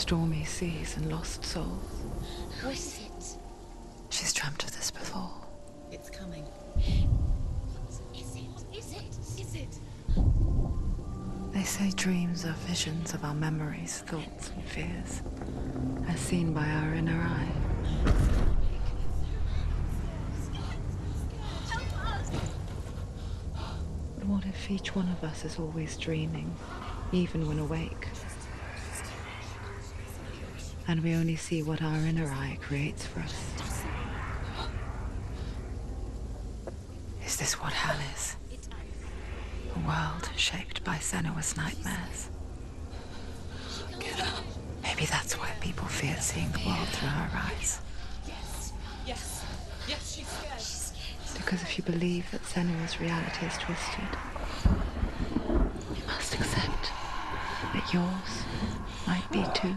stormy seas and lost souls. Who is it? She's dreamt of this before. It's coming. What is it? What is it? Is it? They say dreams are visions of our memories, thoughts and fears, as seen by our inner eye. But what if each one of us is always dreaming, even when awake? And we only see what our inner eye creates for us. Is this what hell is? A world shaped by Senua's nightmares. Maybe that's why people fear seeing the world through her eyes. Yes, she's scared. Because if you believe that Senua's reality is twisted, you must accept that yours might be too.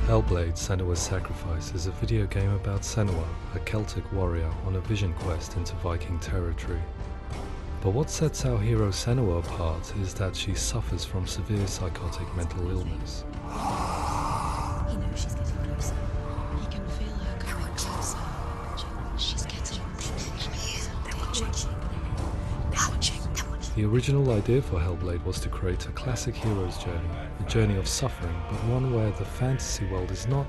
Hellblade: Senua's Sacrifice is a video game about Senua, a Celtic warrior on a vision quest into Viking territory. But what sets our hero Senua apart is that she suffers from severe psychotic mental illness. He knows she's getting closer. He can feel her coming closer. She's getting closer. They're watching. The original idea for Hellblade was to create a classic hero's journey, a journey of suffering, but one where the fantasy world is not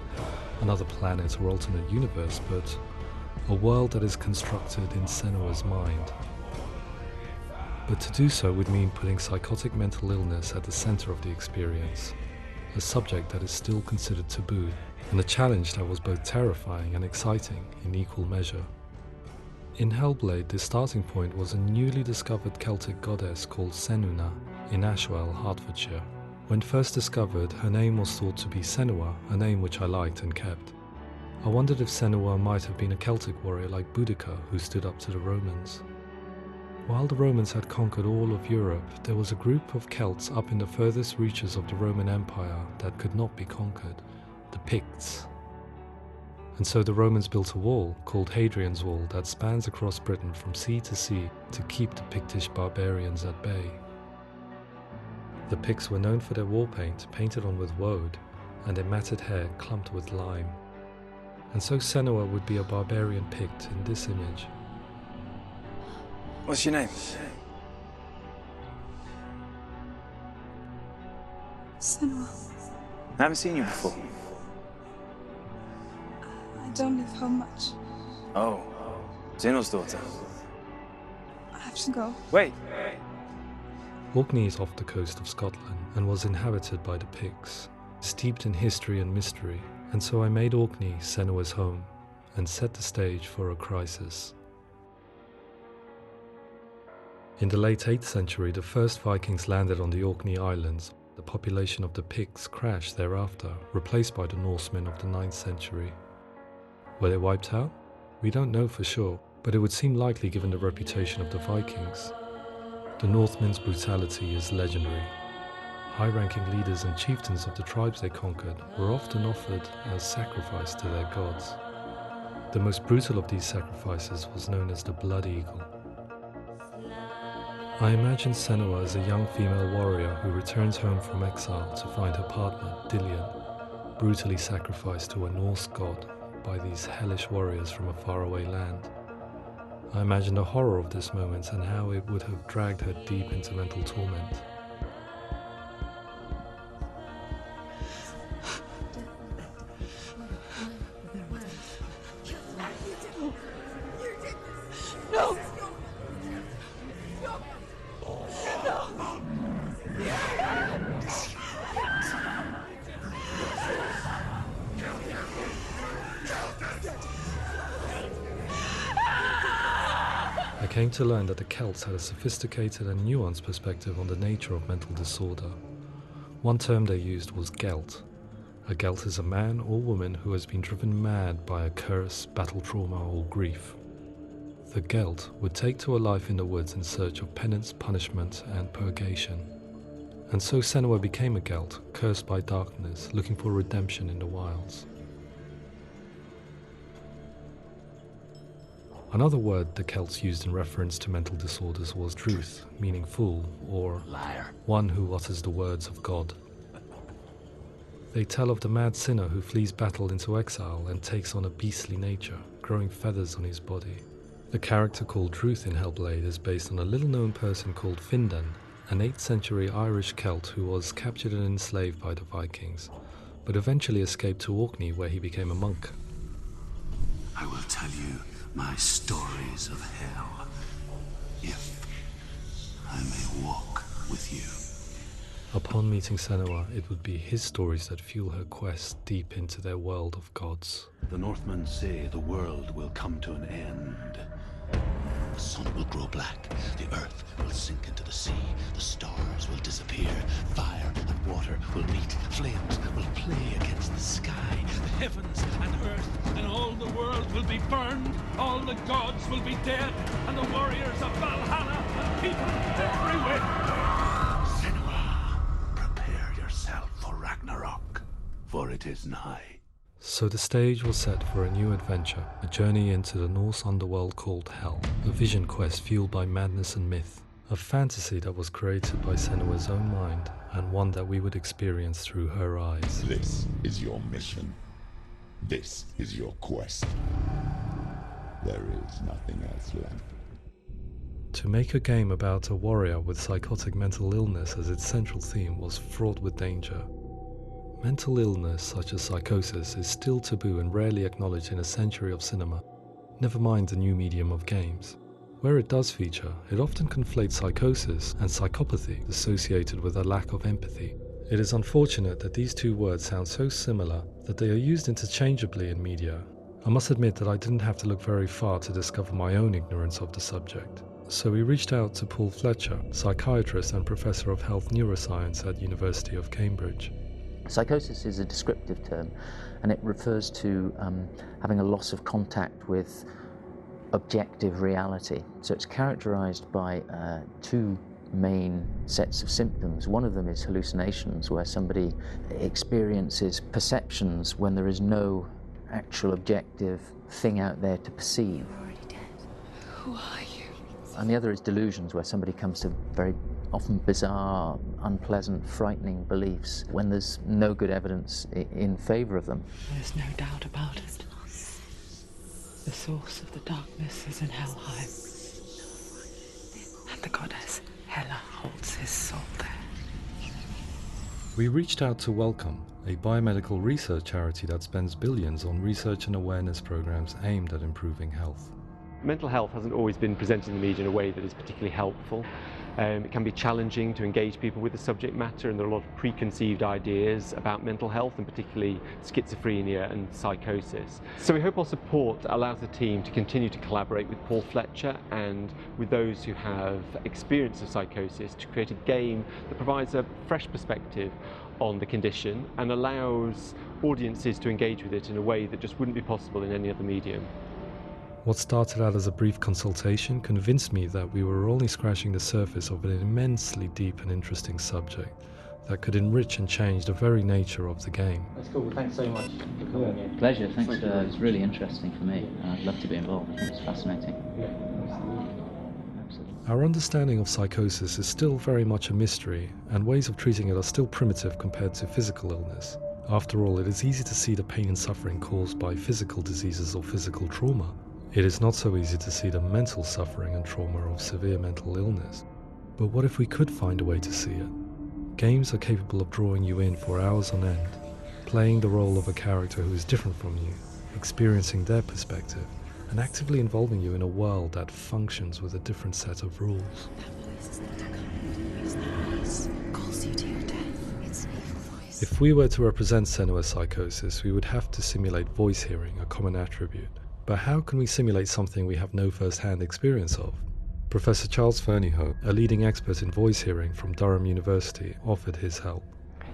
another planet or alternate universe, but a world that is constructed in Senua's mind. But to do so would mean putting psychotic mental illness at the center of the experience, a subject that is still considered taboo, and a challenge that was both terrifying and exciting in equal measure. In Hellblade, the starting point was a newly discovered Celtic goddess called Senua in Ashwell, Hertfordshire. When first discovered, her name was thought to be Senua, a name which I liked and kept. I wondered if Senua might have been a Celtic warrior like Boudica who stood up to the Romans. While the Romans had conquered all of Europe, there was a group of Celts up in the furthest reaches of the Roman Empire that could not be conquered, the Picts. And so the Romans built a wall, called Hadrian's Wall, that spans across Britain from sea to sea to keep the Pictish barbarians at bay. The Picts were known for their war paint, painted on with woad, and their matted hair clumped with lime. And so Senua would be a barbarian Pict in this image. What's your name? Senua. I haven't seen you before. I don't leave home much. Oh, Zenua's daughter. I have to go. Wait. Orkney is off the coast of Scotland and was inhabited by the Picts, steeped in history and mystery, and so I made Orkney Senua's home and set the stage for a crisis. In the late 8th century, the first Vikings landed on the Orkney Islands. The population of the Picts crashed thereafter, replaced by the Norsemen of the 9th century. Were they wiped out? We don't know for sure, but it would seem likely given the reputation of the Vikings. The Northmen's brutality is legendary. High-ranking leaders and chieftains of the tribes they conquered were often offered as sacrifice to their gods. The most brutal of these sacrifices was known as the Blood Eagle. I imagine Senua as a young female warrior who returns home from exile to find her partner, Dillion, brutally sacrificed to a Norse god by these hellish warriors from a faraway land. I imagine the horror of this moment and how it would have dragged her deep into mental torment. No! I came to learn that the Celts had a sophisticated and nuanced perspective on the nature of mental disorder. One term they used was Gelt. A Gelt is a man or woman who has been driven mad by a curse, battle trauma, or grief. The Gelt would take to a life in the woods in search of penance, punishment, and purgation. And so Senua became a Gelt, cursed by darkness, looking for redemption in the wilds. Another word the Celts used in reference to mental disorders was druth, meaning fool, or Liar. one who utters the words of God. They tell of the mad sinner who flees battle into exile and takes on a beastly nature, growing feathers on his body. The character called Druth in Hellblade is based on a little-known person called Findan, an 8th century Irish Celt who was captured and enslaved by the Vikings, but eventually escaped to Orkney where he became a monk. I will tell you my stories of hell, if I may walk with you. Upon meeting Senua, it would be his stories that fuel her quest deep into their world of gods. The Northmen say the world will come to an end. The sun will grow black, the earth will sink into the sea, the stars will disappear, fire and water will meet, flames will play against the sky, the heavens and earth and all the world will be burned, all the gods will be dead, and the warriors of Valhalla and people everywhere. Senua, prepare yourself for Ragnarok, for it is nigh. So the stage was set for a new adventure, a journey into the Norse underworld called Hell, a vision quest fueled by madness and myth, a fantasy that was created by Senua's own mind, and one that we would experience through her eyes. This is your mission. This is your quest. There is nothing else left. To make a game about a warrior with psychotic mental illness as its central theme was fraught with danger. Mental illness, such as psychosis, is still taboo and rarely acknowledged in a century of cinema, never mind the new medium of games. Where it does feature, it often conflates psychosis and psychopathy associated with a lack of empathy. It is unfortunate that these two words sound so similar that they are used interchangeably in media. I must admit that I didn't have to look very far to discover my own ignorance of the subject. So we reached out to Paul Fletcher, psychiatrist and professor of health neuroscience at University of Cambridge. Psychosis is a descriptive term, and it refers to having a loss of contact with objective reality. So it's characterized by two main sets of symptoms. One of them is hallucinations, where somebody experiences perceptions when there is no actual objective thing out there to perceive. You're already dead. Who are you? And the other is delusions, where somebody comes to very often bizarre, unpleasant, frightening beliefs when there's no good evidence in favour of them. There's no doubt about it. The source of the darkness is in Helheim. And the goddess Hela holds his soul there. We reached out to Welcome, a biomedical research charity that spends billions on research and awareness programs aimed at improving health. Mental health hasn't always been presented in the media in a way that is particularly helpful. It can be challenging to engage people with the subject matter, and there are a lot of preconceived ideas about mental health, and particularly schizophrenia and psychosis. So we hope our support allows the team to continue to collaborate with Paul Fletcher and with those who have experience of psychosis to create a game that provides a fresh perspective on the condition and allows audiences to engage with it in a way that just wouldn't be possible in any other medium. What started out as a brief consultation convinced me that we were only scratching the surface of an immensely deep and interesting subject that could enrich and change the very nature of the game. That's cool. Thanks so much for coming in. Pleasure. Thanks. It was really interesting for me. I'd love to be involved. I think it's fascinating. Absolutely. Our understanding of psychosis is still very much a mystery, and ways of treating it are still primitive compared to physical illness. After all, it is easy to see the pain and suffering caused by physical diseases or physical trauma. It is not so easy to see the mental suffering and trauma of severe mental illness. But what if we could find a way to see it? Games are capable of drawing you in for hours on end, playing the role of a character who is different from you, experiencing their perspective, and actively involving you in a world that functions with a different set of rules. That voice is not a kind voice. That voice calls you to your death. It's an evil voice. If we were to represent Senua's psychosis, we would have to simulate voice hearing, a common attribute. But how can we simulate something we have no first-hand experience of? Professor Charles Fernyhough, a leading expert in voice hearing from Durham University, offered his help.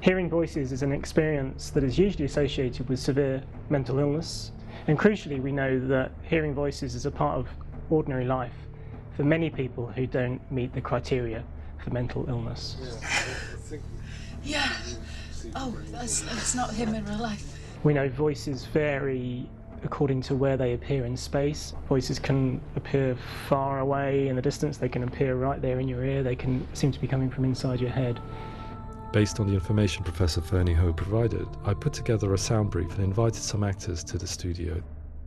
Hearing voices is an experience that is usually associated with severe mental illness, and crucially we know that hearing voices is a part of ordinary life for many people who don't meet the criteria for mental illness. Yeah. Oh, that's not him in real life. We know voices vary according to where they appear in space. Voices can appear far away in the distance, they can appear right there in your ear, they can seem to be coming from inside your head. Based on the information Professor Fernie Ho provided, I put together a sound brief and invited some actors to the studio.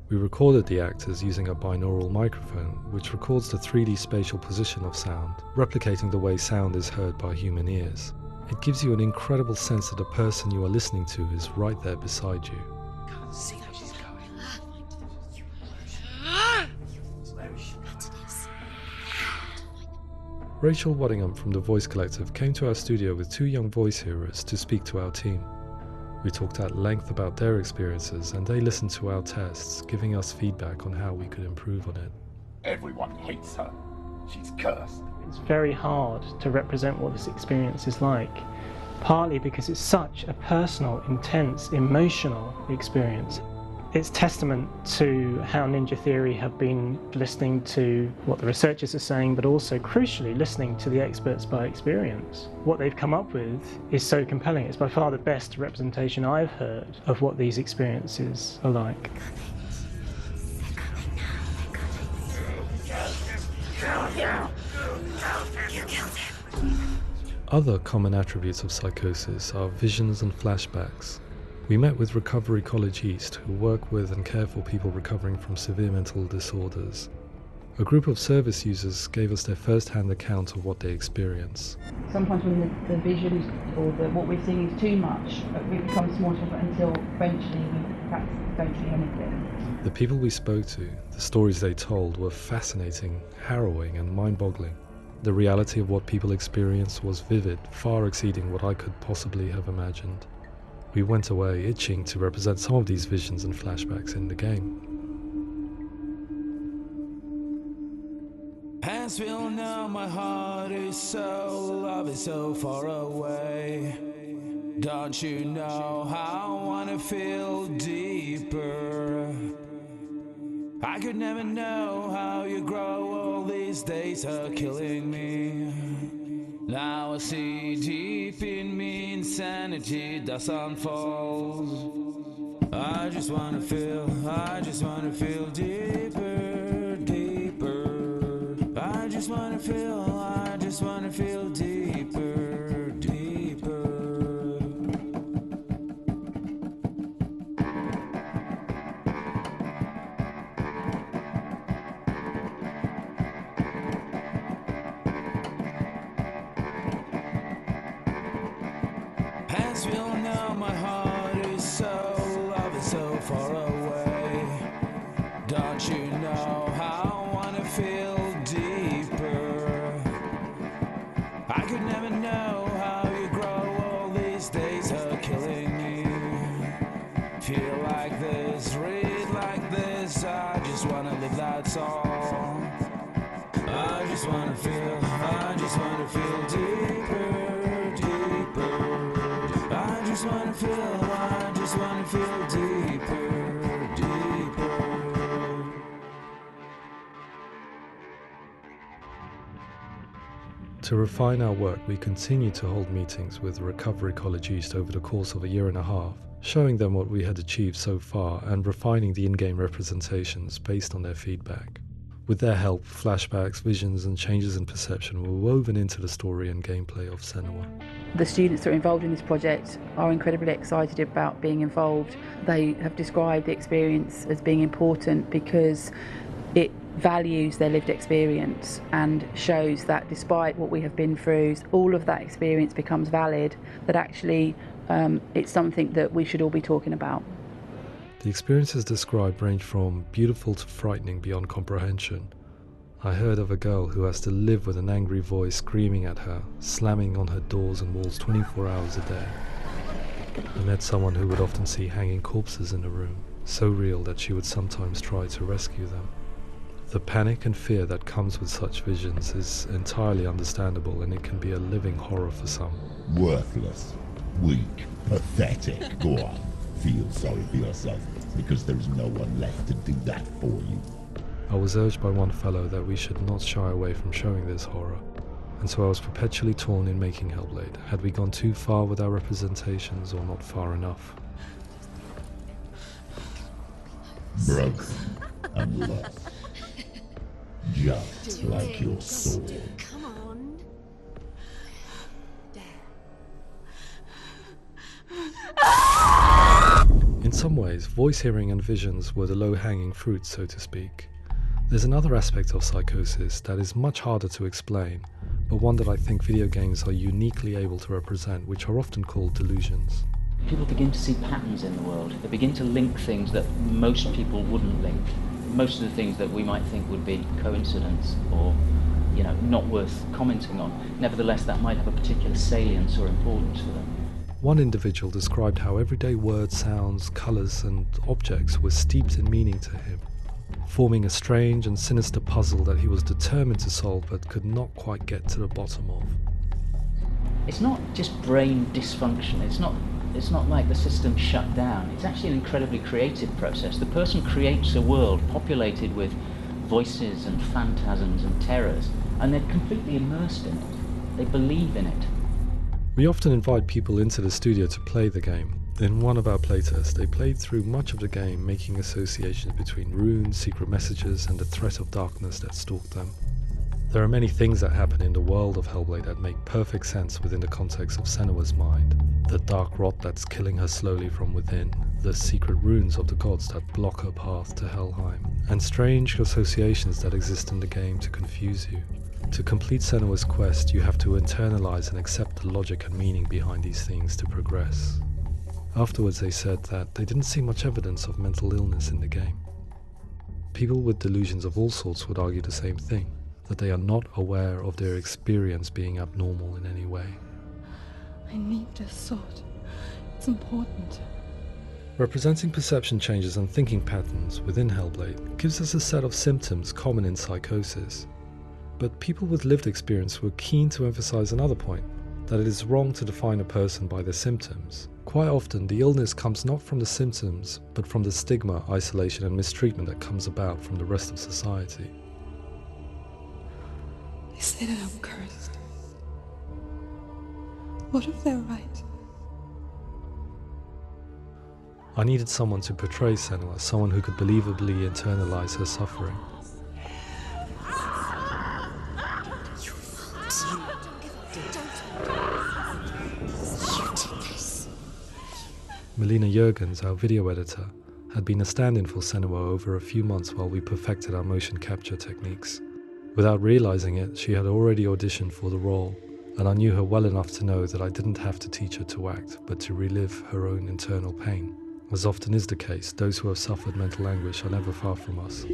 We recorded the actors using a binaural microphone, which records the 3D spatial position of sound, replicating the way sound is heard by human ears. It gives you an incredible sense that the person you are listening to is right there beside you. Can't see how she's going. Rachel Waddingham from the Voice Collective came to our studio with 2 young voice hearers to speak to our team. We talked at length about their experiences and they listened to our tests, giving us feedback on how we could improve on it. Everyone hates her. She's cursed. It's very hard to represent what this experience is like, partly because it's such a personal, intense, emotional experience. It's testament to how Ninja Theory have been listening to what the researchers are saying, but also, crucially, listening to the experts by experience. What they've come up with is so compelling. It's by far the best representation I've heard of what these experiences are like. Other common attributes of psychosis are visions and flashbacks. We met with Recovery College East, who work with and care for people recovering from severe mental disorders. A group of service users gave us their first-hand account of what they experience. Sometimes when the visions or what we're seeing is too much, it becomes more difficult until eventually we perhaps don't see anything. The people we spoke to, the stories they told, were fascinating, harrowing and mind-boggling. The reality of what people experienced was vivid, far exceeding what I could possibly have imagined. We went away itching to represent some of these visions and flashbacks in the game. As we all know, my heart is so, love is so far away. Don't you know how I wanna feel deeper? I could never know how you grow, all these days are killing me. Now I see deep in me insanity does unfold. I just wanna feel deeper, deeper. I just wanna feel deeper, deeper. As we all know, my heart is so, love is so far away. Don't you know how I wanna feel deeper? I could never know how you grow, all these days are killing me. Feel like this, read like this, I just wanna live, that's all. I just wanna feel deeper, deeper. I just wanna feel deeper, deeper. To refine our work, we continue to hold meetings with Recovery College East over the course of a year and a half, showing them what we had achieved so far and refining the in-game representations based on their feedback. With their help, flashbacks, visions and changes in perception were woven into the story and gameplay of Senua. The students that are involved in this project are incredibly excited about being involved. They have described the experience as being important because it values their lived experience and shows that despite what we have been through, all of that experience becomes valid, that actually it's something that we should all be talking about. The experiences described range from beautiful to frightening beyond comprehension. I heard of a girl who has to live with an angry voice screaming at her, slamming on her doors and walls 24 hours a day. I met someone who would often see hanging corpses in a room, so real that she would sometimes try to rescue them. The panic and fear that comes with such visions is entirely understandable, and it can be a living horror for some. Worthless, weak, pathetic. Go on, feel sorry for yourself, because there is no one left to do that for you. I was urged by one fellow that we should not shy away from showing this horror, and so I was perpetually torn in making Hellblade. Had we gone too far with our representations or not far enough? broken and lost. Just like your soul. Come on. In some ways, voice hearing and visions were the low-hanging fruit, so to speak. There's another aspect of psychosis that is much harder to explain, but one that I think video games are uniquely able to represent, which are often called delusions. People begin to see patterns in the world. They begin to link things that most people wouldn't link. Most of the things that we might think would be coincidence or, not worth commenting on. Nevertheless, that might have a particular salience or importance for them. One individual described how everyday words, sounds, colours and objects were steeped in meaning to him, forming a strange and sinister puzzle that he was determined to solve but could not quite get to the bottom of. It's not just brain dysfunction. It's not like the system shut down. It's actually an incredibly creative process. The person creates a world populated with voices and phantasms and terrors, and they're completely immersed in it. They believe in it. We often invite people into the studio to play the game. In one of our playtests, they played through much of the game, making associations between runes, secret messages, and the threat of darkness that stalked them. There are many things that happen in the world of Hellblade that make perfect sense within the context of Senua's mind. The dark rot that's killing her slowly from within, the secret runes of the gods that block her path to Helheim, and strange associations that exist in the game to confuse you. To complete Senua's quest, you have to internalize and accept the logic and meaning behind these things to progress. Afterwards, they said that they didn't see much evidence of mental illness in the game. People with delusions of all sorts would argue the same thing, that they are not aware of their experience being abnormal in any way. I need this sword. It's important. Representing perception changes and thinking patterns within Hellblade gives us a set of symptoms common in psychosis. But people with lived experience were keen to emphasize another point, that it is wrong to define a person by their symptoms. Quite often, the illness comes not from the symptoms, but from the stigma, isolation and mistreatment that comes about from the rest of society. They say that I'm cursed. What if they're right? I needed someone to portray Senua, someone who could believably internalize her suffering. Melina Jurgens, our video editor, had been a stand-in for Senua over a few months while we perfected our motion capture techniques. Without realizing it, she had already auditioned for the role, and I knew her well enough to know that I didn't have to teach her to act, but to relive her own internal pain. As often is the case, those who have suffered mental anguish are never far from us.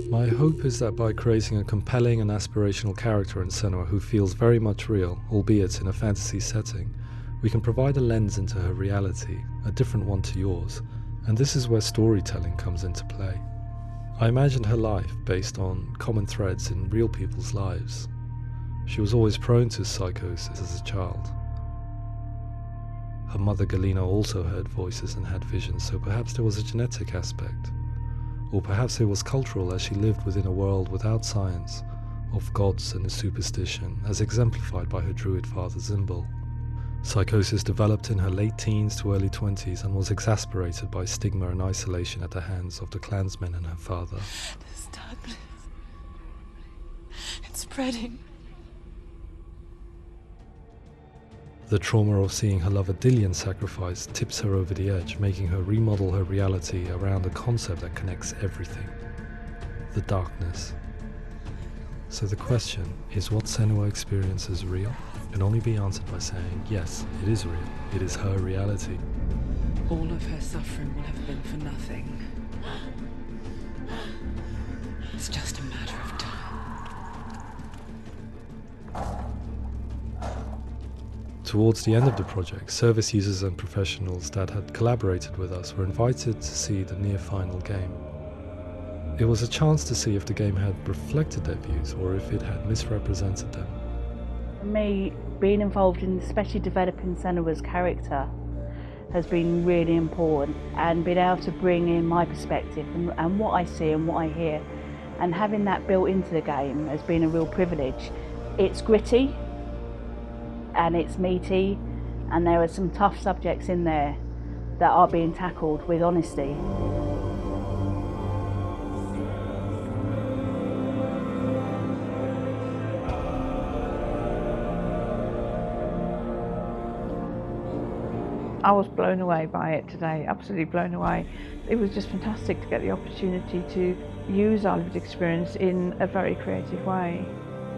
My hope is that by creating a compelling and aspirational character in Senua who feels very much real, albeit in a fantasy setting, we can provide a lens into her reality, a different one to yours, and this is where storytelling comes into play. I imagined her life based on common threads in real people's lives. She was always prone to psychosis as a child. Her mother Galina also heard voices and had visions, so perhaps there was a genetic aspect. Or perhaps it was cultural, as she lived within a world without science, of gods and a superstition, as exemplified by her druid father Zimbal. Psychosis developed in her late teens to early 20s and was exacerbated by stigma and isolation at the hands of the clansmen and her father. This darkness. It's spreading. The trauma of seeing her lover Dillian sacrificed tips her over the edge, making her remodel her reality around a concept that connects everything: the darkness. So the question, is what Senua experiences real? Can only be answered by saying, yes, it is real. It is her reality. All of her suffering will have been for nothing. It's just a matter of time. Towards the end of the project, service users and professionals that had collaborated with us were invited to see the near-final game. It was a chance to see if the game had reflected their views or if it had misrepresented them. For me, being involved in especially developing Senua's character has been really important, and being able to bring in my perspective and what I see and what I hear and having that built into the game has been a real privilege. It's gritty and it's meaty, and there are some tough subjects in there that are being tackled with honesty. I was blown away by it today, absolutely blown away. It was just fantastic to get the opportunity to use our lived experience in a very creative way.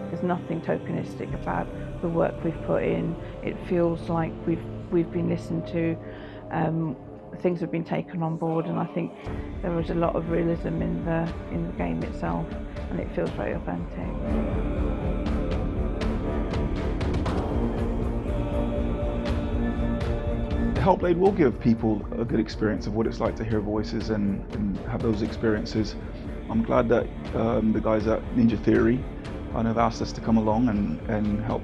There's nothing tokenistic about the work we've put in. It feels like we've been listened to, things have been taken on board, and I think there was a lot of realism in the game itself, and it feels very authentic. Hellblade will give people a good experience of what it's like to hear voices and have those experiences. I'm glad that the guys at Ninja Theory kind of asked us to come along and help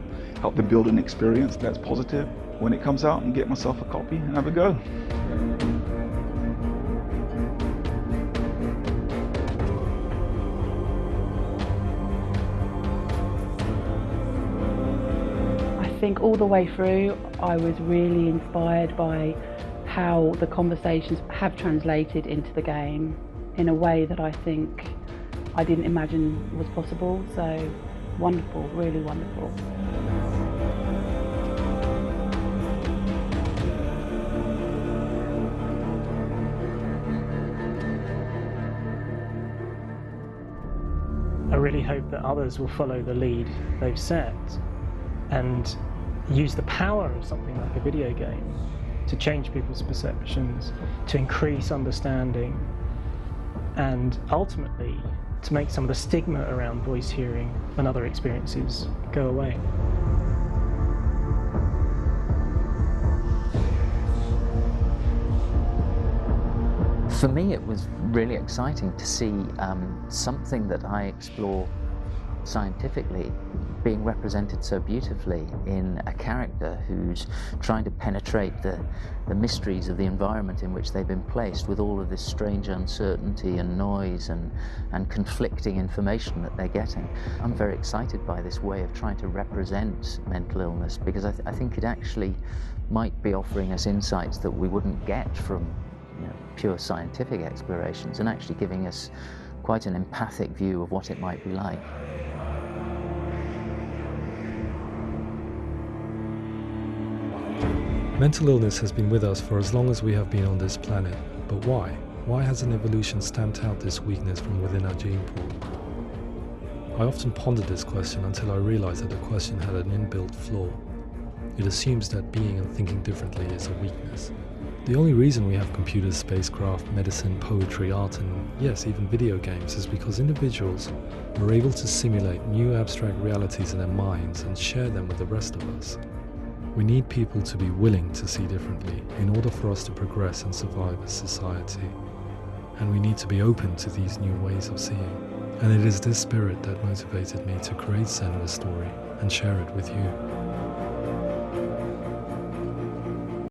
them build an experience that's positive when it comes out, and get myself a copy and have a go. I think all the way through I was really inspired by how the conversations have translated into the game in a way that I think I didn't imagine was possible. So wonderful, really wonderful. I really hope that others will follow the lead they've set and use the power of something like a video game to change people's perceptions, to increase understanding, and ultimately to make some of the stigma around voice hearing and other experiences go away. For me, it was really exciting to see something that I explore scientifically being represented so beautifully in a character who's trying to penetrate the mysteries of the environment in which they've been placed, with all of this strange uncertainty and noise and conflicting information that they're getting. I'm very excited by this way of trying to represent mental illness, because I think it actually might be offering us insights that we wouldn't get from pure scientific explorations, and actually giving us quite an empathic view of what it might be like. Mental illness has been with us for as long as we have been on this planet, but why? Why hasn't evolution stamped out this weakness from within our gene pool? I often pondered this question until I realized that the question had an inbuilt flaw. It assumes that being and thinking differently is a weakness. The only reason we have computers, spacecraft, medicine, poetry, art, and yes, even video games is because individuals are able to simulate new abstract realities in their minds and share them with the rest of us. We need people to be willing to see differently in order for us to progress and survive as society. And we need to be open to these new ways of seeing. And it is this spirit that motivated me to create Senua's story and share it with you.